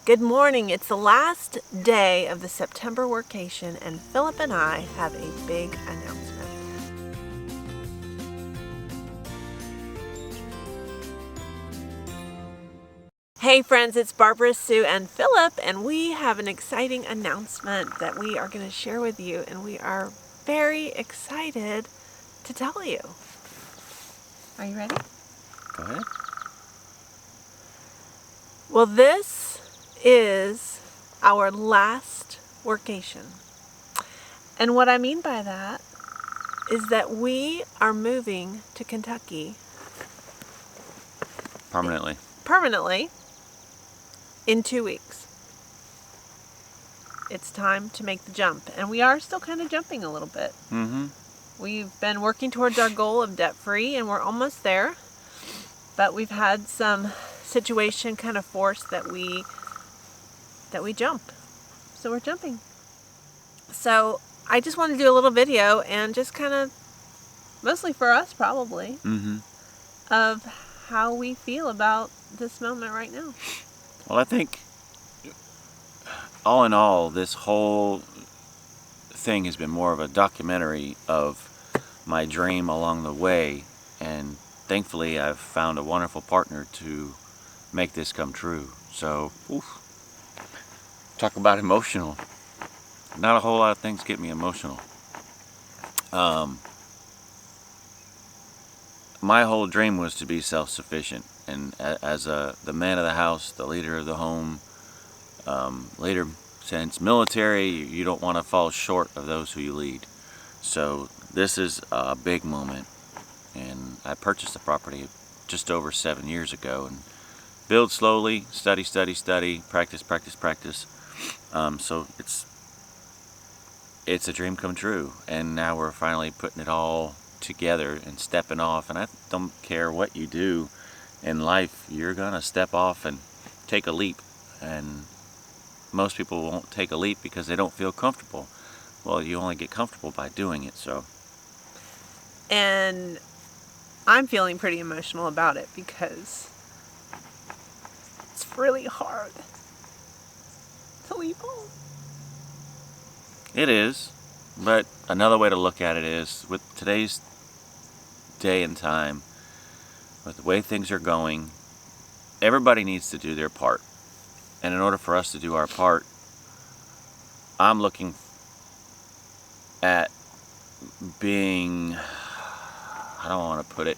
Good morning. It's the last day of the September workcation, and Philip and I have a big announcement. Hey friends, it's Barbra-Sue and Philip, and we have an exciting announcement that we are going to share with you, and we are very excited to tell you. Are you ready? Go ahead. Well, this is our last workcation. And what I mean by that is that we are moving to Kentucky permanently in 2 weeks. It's time to make the jump, and we are still kind of jumping a little bit. We've been working towards our goal of debt-free, and we're almost there, but we've had some situation kind of force that we jump. So we're jumping. So I just want to do a little video and just kind of, mostly for us probably, of how we feel about this moment right now. Well, I think all in all, this whole thing has been more of a documentary of my dream along the way, and thankfully I've found a wonderful partner to make this come true. So, talk about emotional. Not a whole lot of things get me emotional. My whole dream was to be self-sufficient, and as the man of the house, the leader of the home, later since military, you don't want to fall short of those who you lead. So this is a big moment, and I purchased the property just over 7 years ago, and build slowly, study, practice. So it's a dream come true, and now we're finally putting it all together and stepping off. And I don't care what you do in life, you're gonna step off and take a leap, and most people won't take a leap because they don't feel comfortable. Well, you only get comfortable by doing it. So, and I'm feeling pretty emotional about it because it's really hard to leave home. it is, but another way to look at it is, with today's day and time, with the way things are going, everybody needs to do their part. And in order for us to do our part, I'm looking at being, I don't want to put it,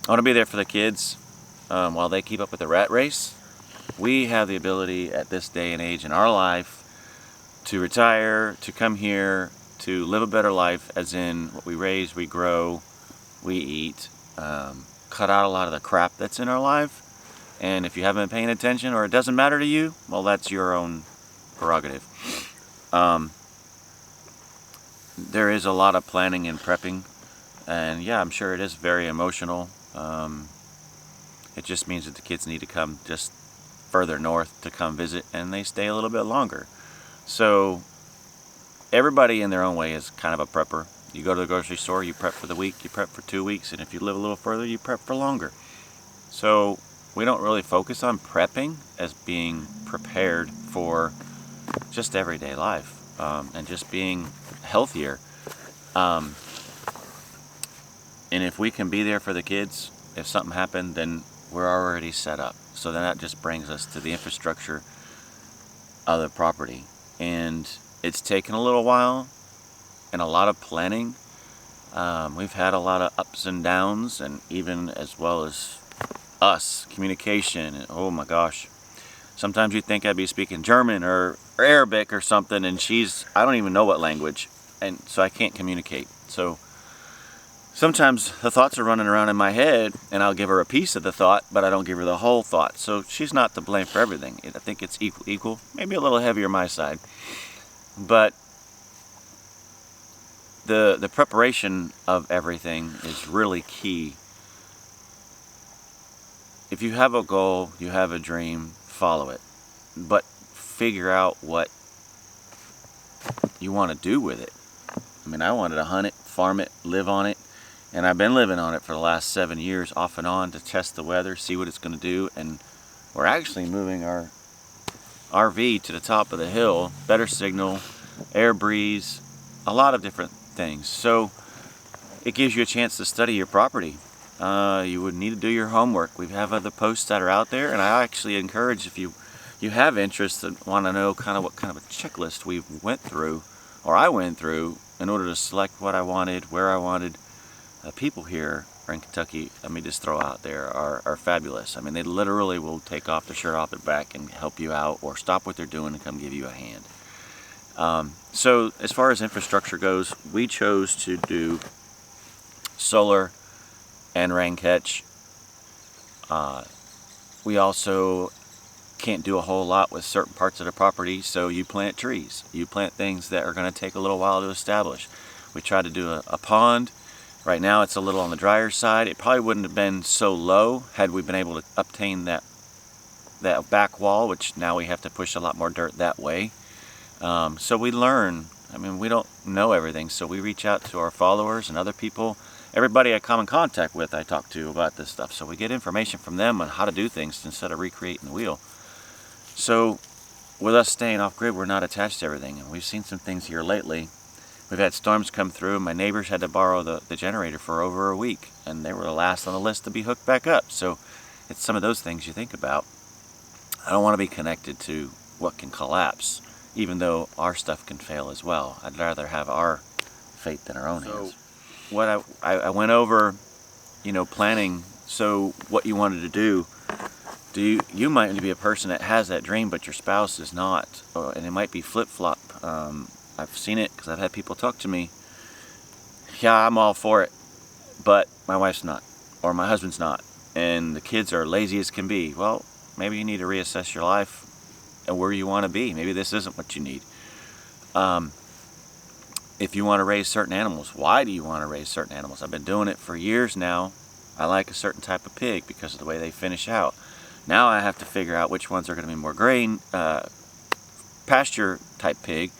I want to be there for the kids while they keep up with the rat race. We have the ability at this day and age in our life to retire, to come here, to live a better life, as in what we raise, we grow, we eat, cut out a lot of the crap that's in our life. And if you haven't been paying attention, or it doesn't matter to you, well, that's your own prerogative. There is a lot of planning and prepping, and yeah, I'm sure it is very emotional. It just means that the kids need to come just further north to come visit, and they stay a little bit longer. So everybody in their own way is kind of a prepper. You go to the grocery store, you prep for the week, you prep for 2 weeks, and if you live a little further, you prep for longer. So we don't really focus on prepping as being prepared for just everyday life, and just being healthier. And if we can be there for the kids, if something happened, then we're already set up. So then that just brings us to the infrastructure of the property. And it's taken a little while and a lot of planning. We've had a lot of ups and downs, and even as well as us, communication. And oh my gosh, sometimes you'd think I'd be speaking German or Arabic or something, and I don't even know what language, and so I can't communicate. So sometimes the thoughts are running around in my head, and I'll give her a piece of the thought, but I don't give her the whole thought. So she's not to blame for everything. I think it's equal, maybe a little heavier my side. But the preparation of everything is really key. If you have a goal, you have a dream, follow it. But figure out what you want to do with it. I mean, I wanted to hunt it, farm it, live on it, and I've been living on it for the last 7 years off and on to test the weather, see what it's going to do. And we're actually moving our RV to the top of the hill, better signal, air breeze, a lot of different things. So it gives you a chance to study your property. You would need to do your homework. We have other posts that are out there, and I actually encourage, if you have interest and want to know kind of what kind of a checklist we went through, or I went through, in order to select what I wanted, where I wanted. People here in Kentucky, let me just throw out there, are fabulous. I mean, they literally will take off the shirt off their back and help you out, or stop what they're doing and come give you a hand. So as far as infrastructure goes, we chose to do solar and rain catch. We also can't do a whole lot with certain parts of the property, so you plant trees. You plant things that are going to take a little while to establish. We tried to do a pond. Right now it's a little on the drier side. It probably wouldn't have been so low had we been able to obtain that back wall, which now we have to push a lot more dirt that way. So we learn. I mean, we don't know everything, so we reach out to our followers and other people. Everybody I come in contact with, I talk to about this stuff. So we get information from them on how to do things instead of recreating the wheel. So with us staying off grid, we're not attached to everything. And we've seen some things here lately. We've had storms come through. My neighbors had to borrow the generator for over a week, and they were the last on the list to be hooked back up. So it's some of those things you think about. I don't want to be connected to what can collapse, even though our stuff can fail as well. I'd rather have our fate than our own hands. What I went over, planning. So what you wanted to do. You might be a person that has that dream, but your spouse is not, and it might be flip-flop. I've seen it because I've had people talk to me. Yeah, I'm all for it, but my wife's not, or my husband's not, and the kids are lazy as can be. Well, maybe you need to reassess your life and where you want to be. Maybe this isn't what you need. If you want to raise certain animals, why do you want to raise certain animals? I've been doing it for years now. I like a certain type of pig because of the way they finish out. Now I have to figure out which ones are going to be more grain, pasture type pig,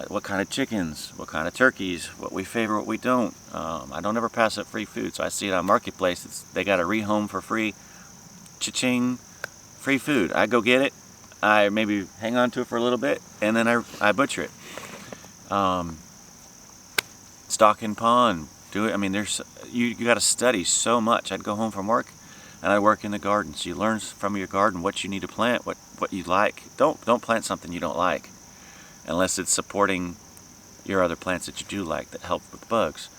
what kind of chickens, what kind of turkeys, what we favor, what we don't. I don't ever pass up free food, so I see it on Marketplace. They got a rehome for free, cha-ching, free food. I go get it, I maybe hang on to it for a little bit, and then I butcher it. Stock and pond, do it. I mean, you got to study so much. I'd go home from work and I work in the garden. So you learn from your garden what you need to plant, what you like. Don't plant something you don't like, unless it's supporting your other plants that you do like that help with bugs.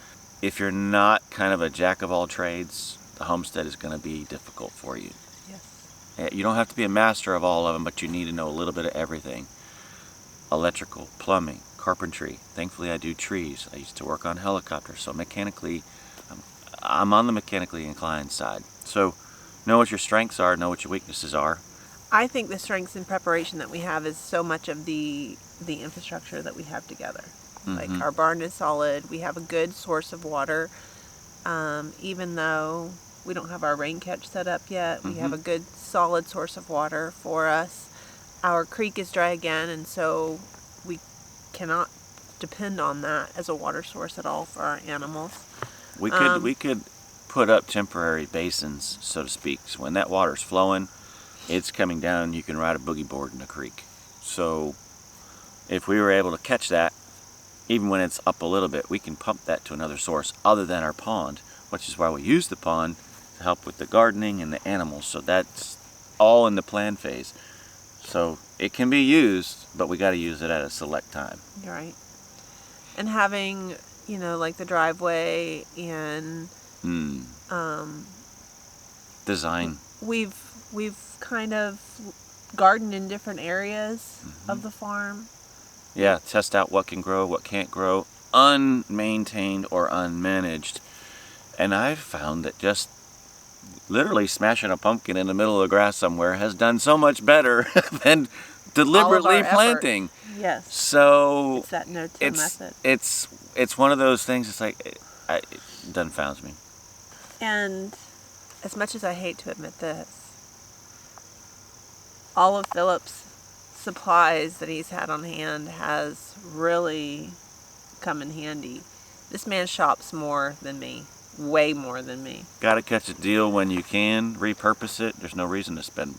If you're not kind of a jack of all trades, the homestead is going to be difficult for you. Yes. You don't have to be a master of all of them, but you need to know a little bit of everything. Electrical, plumbing, carpentry. Thankfully I do trees. I used to work on helicopters, so mechanically, I'm on the mechanically inclined side. So know what your strengths are, know what your weaknesses are. I think the strengths and preparation that we have is so much of the infrastructure that we have together. Mm-hmm. Like our barn is solid. We have a good source of water. Even though we don't have our rain catch set up yet, we have a good solid source of water for us. Our creek is dry again, and so we cannot depend on that as a water source at all for our animals. We could put up temporary basins, so to speak. So when that water's flowing, it's coming down, you can ride a boogie board in the creek. So if we were able to catch that, even when it's up a little bit, we can pump that to another source other than our pond, which is why we use the pond to help with the gardening and the animals. So that's all in the plan phase. So it can be used, but we got to use it at a select time. You're right. And having, like the driveway and design. We've kind of gardened in different areas of the farm. Yeah, test out what can grow, what can't grow, unmaintained or unmanaged. And I've found that just literally smashing a pumpkin in the middle of the grass somewhere has done so much better than deliberately planting. Effort. Yes. So it's that no-till method. It's one of those things. It's like it dumbfounds me. And as much as I hate to admit this, all of Philip's supplies that he's had on hand has really come in handy. This man shops more than me. Way more than me. Gotta catch a deal when you can, repurpose it. There's no reason to spend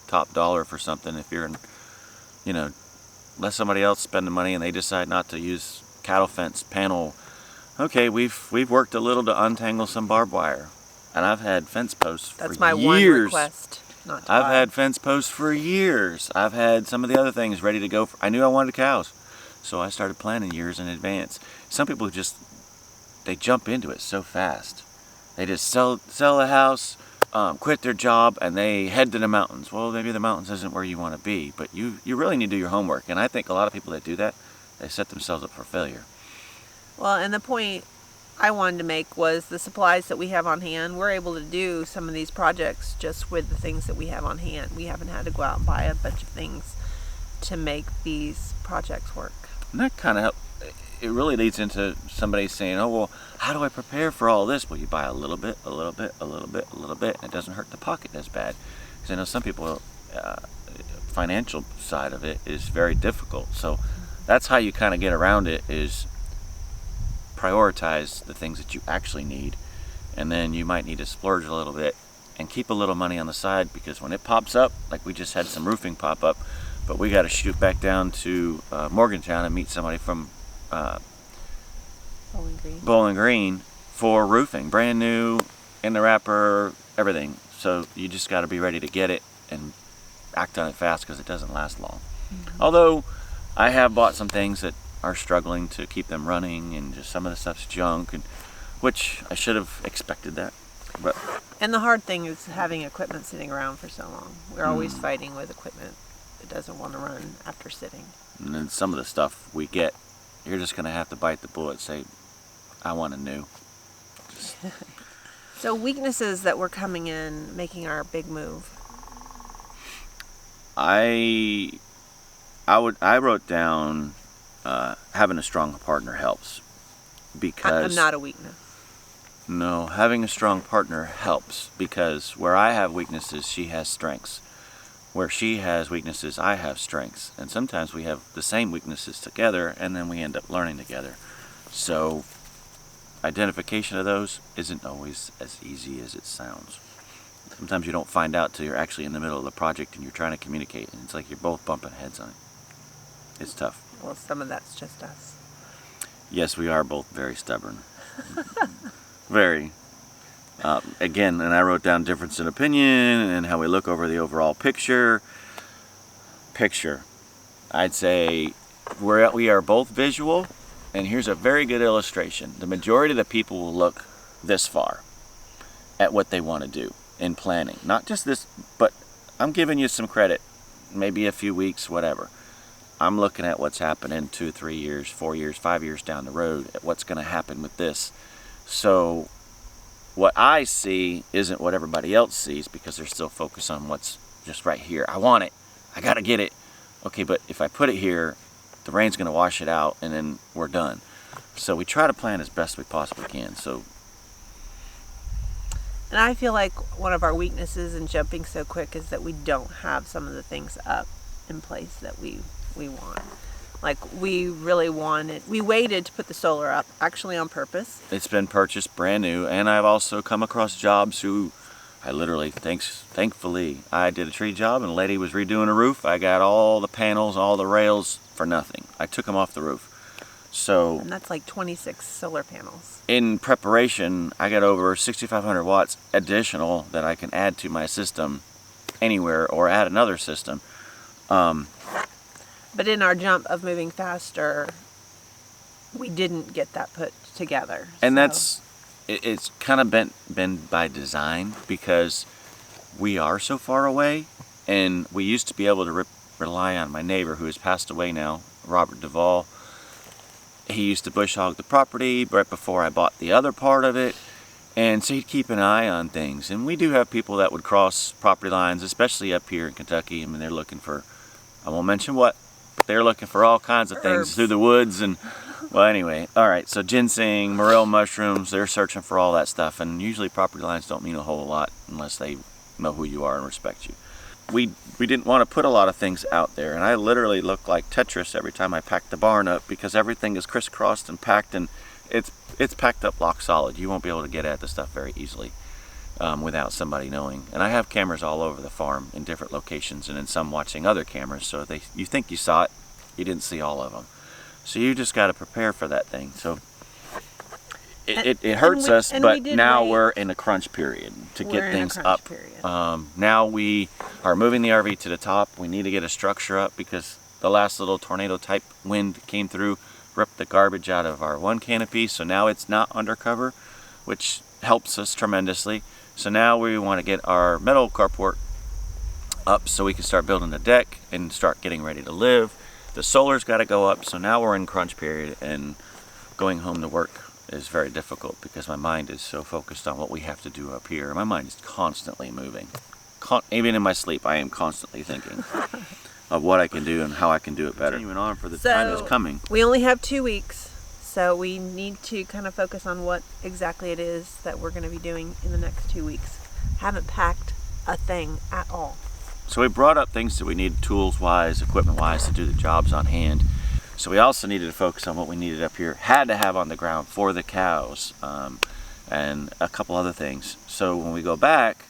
top dollar for something if you're in you know, let somebody else spend the money and they decide not to use cattle fence panel. Okay, we've worked a little to untangle some barbed wire, and I've had fence posts for years. That's my one request. Not to I've buy. had fence posts for years. I've had some of the other things ready to go. I knew I wanted cows, so I started planning years in advance. Some people they jump into it so fast. They just sell the house, quit their job, and they head to the mountains. Well, maybe the mountains isn't where you want to be, but you really need to do your homework. And I think a lot of people that do that, they set themselves up for failure. Well, and the point I wanted to make was the supplies that we have on hand. We're able to do some of these projects just with the things that we have on hand. We haven't had to go out and buy a bunch of things to make these projects work. And that kind of helps. It really leads into somebody saying, oh, well, how do I prepare for all this? Well, you buy a little bit, a little bit, a little bit, a little bit, and it doesn't hurt the pocket as bad. Because I know some people, financial side of it is very difficult. So that's how you kind of get around it, is prioritize the things that you actually need. And then you might need to splurge a little bit and keep a little money on the side, because when it pops up, like we just had some roofing pop up, but we got to shoot back down to Morgantown and meet somebody from Bowling Green for roofing, brand new, in the wrapper, everything. So you just got to be ready to get it and act on it fast, because it doesn't last long. Mm-hmm. Although I have bought some things that are struggling to keep them running, and just some of the stuff's junk, and which I should have expected that. But and the hard thing is having equipment sitting around for so long. We're always fighting with equipment that doesn't want to run after sitting. And then some of the stuff we get, you're just going to have to bite the bullet, say, I want a new. So weaknesses that were coming in, making our big move. I wrote down having a strong partner helps, because I'm not a weakness. No, having a strong partner helps, because where I have weaknesses, she has strengths. Where she has weaknesses, I have strengths. And sometimes we have the same weaknesses together, and then we end up learning together. So identification of those isn't always as easy as it sounds. Sometimes you don't find out till you're actually in the middle of the project and you're trying to communicate, and it's like you're both bumping heads on it. It's tough. Well, some of that's just us. Yes, we are both very stubborn. Very. Again, and I wrote down difference in opinion and how we look over the overall picture. I'd say we are both visual, and here's a very good illustration. The majority of the people will look this far at what they want to do in planning. Not just this, but I'm giving you some credit, maybe a few weeks, whatever. I'm looking at what's happening 2, 3 years, 4 years, 5 years down the road, at what's going to happen with this. So what I see isn't what everybody else sees, because they're still focused on what's just right here. I want it. I got to get it. Okay, but if I put it here, the rain's going to wash it out, and then we're done. So we try to plan as best we possibly can. So, and I feel like one of our weaknesses in jumping so quick is that we don't have some of the things up in place that we want. Like, we really wanted, we waited to put the solar up, actually on purpose. It's been purchased brand new, and I've also come across jobs who I literally, thankfully, I did a tree job and a lady was redoing a roof. I got all the panels, all the rails for nothing. I took them off the roof. So, and that's like 26 solar panels. In preparation, I got over 6,500 watts additional that I can add to my system anywhere, or add another system. But in our jump of moving faster, we didn't get that put together. And so it's kind of been by design, because we are so far away, and we used to be able to rely on my neighbor, who has passed away now, Robert Duvall. He used to bush hog the property right before I bought the other part of it, and so he'd keep an eye on things. And we do have people that would cross property lines, especially up here in Kentucky. I mean, they're looking for, I won't mention what, but they're looking for all kinds of things through the woods. And well, anyway, all right, so ginseng, morel mushrooms, they're searching for all that stuff, and usually property lines don't mean a whole lot unless they know who you are and respect you. We didn't want to put a lot of things out there, and I literally look like Tetris every time I pack the barn up, because everything is crisscrossed and packed, and it's packed up lock solid. You won't be able to get at the stuff very easily. without somebody knowing. And I have cameras all over the farm in different locations, and in some watching other cameras, so you think you saw it, you didn't see all of them. So you just got to prepare for that thing. So it hurts us, but now we're in a crunch period to get things up. Now we are moving the RV to the top. We need to get a structure up because the last little tornado type wind came through, ripped the garbage out of our one canopy, so now it's not undercover, which helps us tremendously. So now we want to get our metal carport up so we can start building the deck and start getting ready to live. The solar's got to go up, so now we're in crunch period, and going home to work is very difficult because my mind is so focused on what we have to do up here. My mind is constantly moving. Even in my sleep, I am constantly thinking of what I can do and how I can do it better. Continuing on for the time that's coming. We only have 2 weeks. So we need to kind of focus on what exactly it is that we're going to be doing in the next 2 weeks. Haven't packed a thing at all. So we brought up things that we need tools-wise, equipment-wise to do the jobs on hand. So we also needed to focus on what we needed up here, had to have on the ground for the cows, and a couple other things. So when we go back,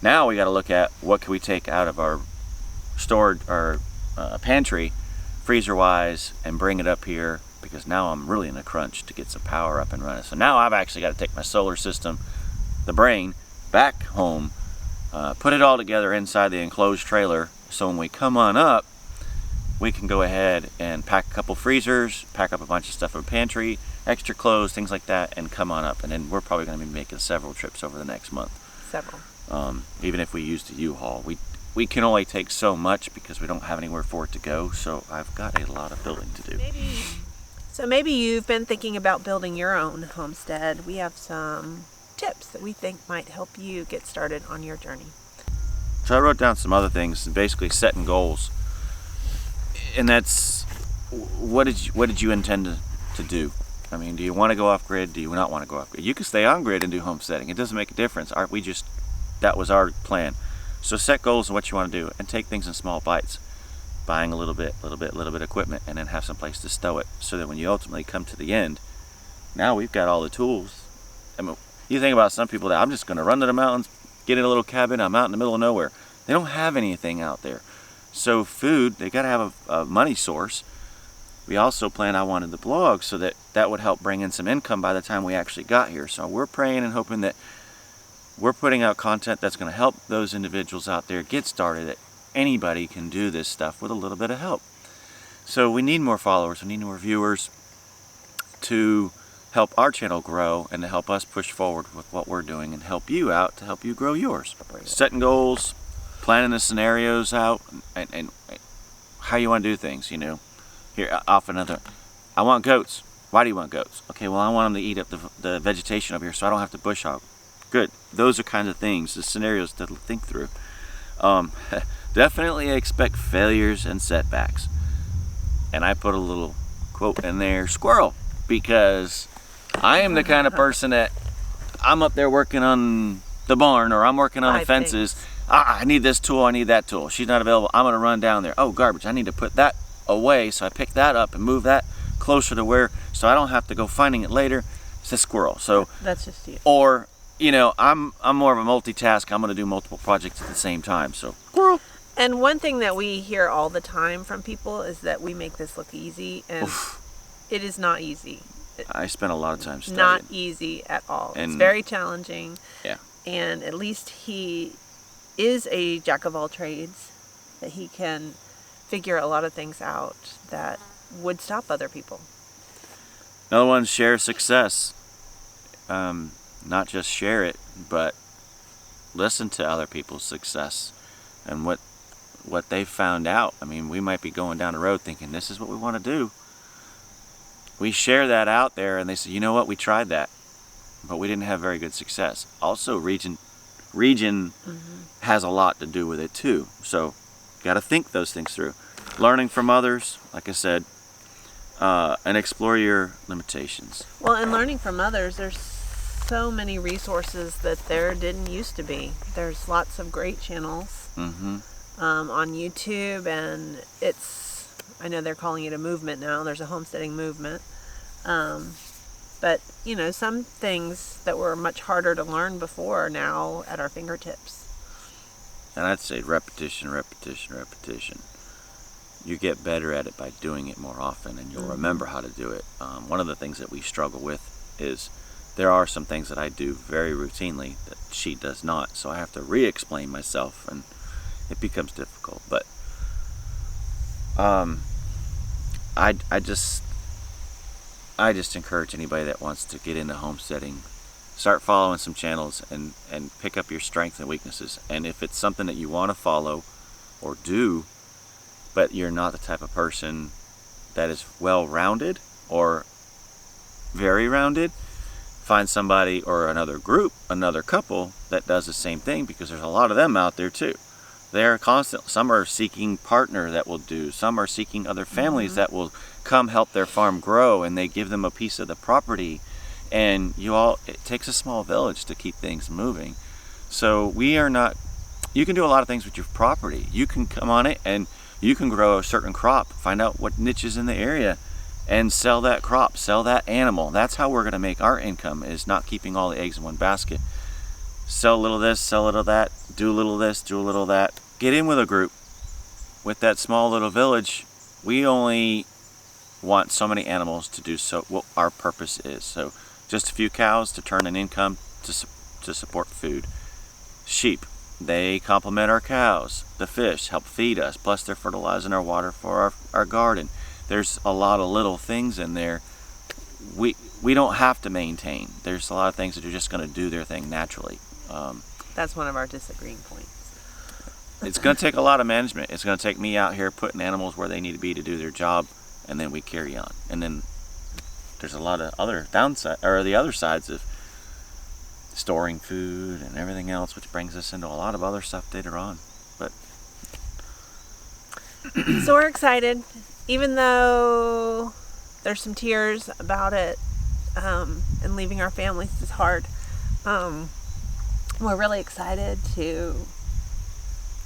now we got to look at what can we take out of our stored or pantry, freezer-wise, and bring it up here, because now I'm really in a crunch to get some power up and running. So now I've actually got to take my solar system, the brain, back home, put it all together inside the enclosed trailer, so when we come on up, we can go ahead and pack a couple freezers, pack up a bunch of stuff in the pantry, extra clothes, things like that, and come on up. And then we're probably going to be making several trips over the next month. Several. Even if we use the U-Haul. We can only take so much because we don't have anywhere for it to go, so I've got a lot of building to do. So maybe you've been thinking about building your own homestead. We have some tips that we think might help you get started on your journey. So I wrote down some other things, basically setting goals. And that's, what did you intend to do? I mean, do you want to go off grid? Do you not want to go off grid? You can stay on grid and do homesteading. It doesn't make a difference. That was our plan. So set goals of what you want to do and take things in small bites. Buying a little bit of equipment, and then have some place to stow it, so that when you ultimately come to the end, now we've got all the tools. I mean, you think about some people that I'm just going to run to the mountains, get in a little cabin, I'm out in the middle of nowhere. They don't have anything out there. So food, they got to have a money source. We also planned, I wanted the blog so that would help bring in some income by the time we actually got here. So we're praying and hoping that we're putting out content that's going to help those individuals out there get started. That anybody can do this stuff with a little bit of help. So we need more followers, we need more viewers to help our channel grow and to help us push forward with what we're doing and help you out to help you grow yours. Setting goals, planning the scenarios out, and how you want to do things, you know. Here, off another, I want goats. Why do you want goats? Okay, well I want them to eat up the vegetation up here so I don't have to bush hog. Good. Those are kind of things, the scenarios to think through. Definitely expect failures and setbacks. And I put a little quote in there, squirrel, because I am the kind of person that I'm up there working on the barn, or I'm working on the fences. I need this tool, I need that tool. She's not available, I'm gonna run down there. Oh, garbage, I need to put that away, so I pick that up and move that closer to where, so I don't have to go finding it later. It's a squirrel. So that's just you. Or, you know, I'm more of a multitask. I'm gonna do multiple projects at the same time. So squirrel. And one thing that we hear all the time from people is that we make this look easy, and it is not easy. I spent a lot of time studying. Not easy at all. And it's very challenging. Yeah. And at least he is a jack of all trades, that he can figure a lot of things out that would stop other people. Another one, share success. Not just share it, but listen to other people's success and what they found out. I mean, we might be going down the road thinking this is what we want to do. We share that out there, and they say, you know what, we tried that, but we didn't have very good success. Also, region has a lot to do with it too. So, got to think those things through. Learning from others, like I said, and explore your limitations. Well, and learning from others, there's so many resources that there didn't used to be. There's lots of great channels on YouTube, and I know they're calling it a movement now. There's a homesteading movement. But, you know, some things that were much harder to learn before are now at our fingertips. And I'd say repetition. You get better at it by doing it more often, and you'll remember how to do it. One of the things that we struggle with is there are some things that I do very routinely that she does not, so I have to re-explain myself, and it becomes difficult. But I just encourage anybody that wants to get into homesteading, start following some channels and pick up your strengths and weaknesses. And if it's something that you want to follow or do, but you're not the type of person that is well-rounded or very rounded, find somebody or another group, another couple that does the same thing, because there's a lot of them out there too. They're constant. Some are seeking partner that will do. Some are seeking other families that will come help their farm grow, and they give them a piece of the property. And it takes a small village to keep things moving. So you can do a lot of things with your property. You can come on it and you can grow a certain crop, find out what niche is in the area, and sell that crop, sell that animal. That's how we're going to make our income, is not keeping all the eggs in one basket. Sell a little of this, sell a little of that, do a little of this, do a little of that. Get in with a group. With that small little village, we only want so many animals to do so what our purpose is. So just a few cows to turn an income to support food. Sheep, they complement our cows. The fish help feed us, plus they're fertilizing our water for our garden. There's a lot of little things in there we don't have to maintain. There's a lot of things that are just going to do their thing naturally. That's one of our disagreeing points. It's going to take a lot of management. It's going to take me out here putting animals where they need to be to do their job, and then we carry on. And then there's a lot of other the other sides of storing food and everything else, which brings us into a lot of other stuff later on. But so we're excited, even though there's some tears about it, and leaving our families is hard. We're really excited to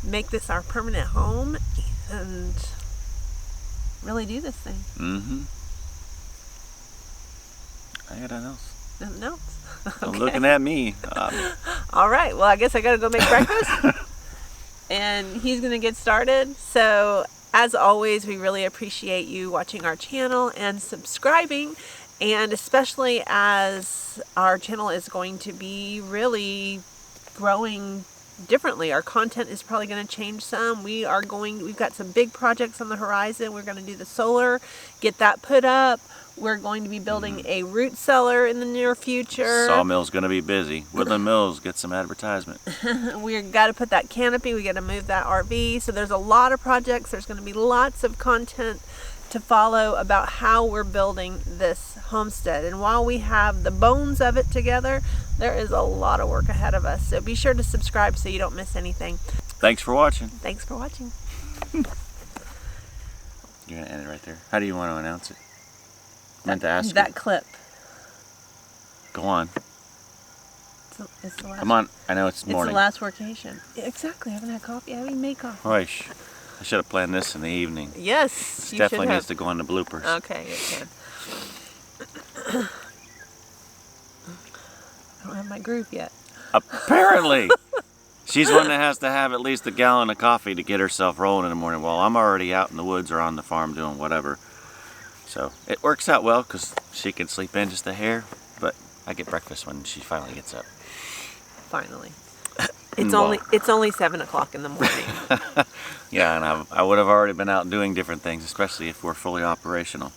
make this our permanent home and really do this thing. I got nothing else. Nothing else? Don't Okay. looking at me. All right. Well, I guess I got to go make breakfast. And he's going to get started. So, as always, we really appreciate you watching our channel and subscribing. And especially as our channel is going to be really growing differently. Our content is probably going to change some. We've got some big projects on the horizon. We're going to do the solar, get that put up. We're going to be building a root cellar in the near future. Sawmill's going to be busy. Woodland Mills, get some advertisement. We've got to put that canopy. We got to move that RV. So there's a lot of projects. There's going to be lots of content to follow about how we're building this homestead. And while we have the bones of it together, there is a lot of work ahead of us. So be sure to subscribe so you don't miss anything. Thanks for watching. Thanks for watching. You're going to end it right there. How do you want to announce it? I meant to ask that you. clip. Go on. It's the last, Come on. I know it's morning. It's the last workcation. Yeah, exactly. I haven't had coffee. I haven't even made coffee. I should have planned this in the evening. Yes, This you definitely should needs have. to go on the bloopers. Okay, it can. I don't have my groove yet. Apparently. She's one that has to have at least a gallon of coffee to get herself rolling in the morning. Well, I'm already out in the woods or on the farm doing whatever. So it works out well because she can sleep in just a hair, but I get breakfast when she finally gets up. Finally. It's only 7 o'clock in the morning. Yeah, and I would have already been out doing different things, especially if we're fully operational.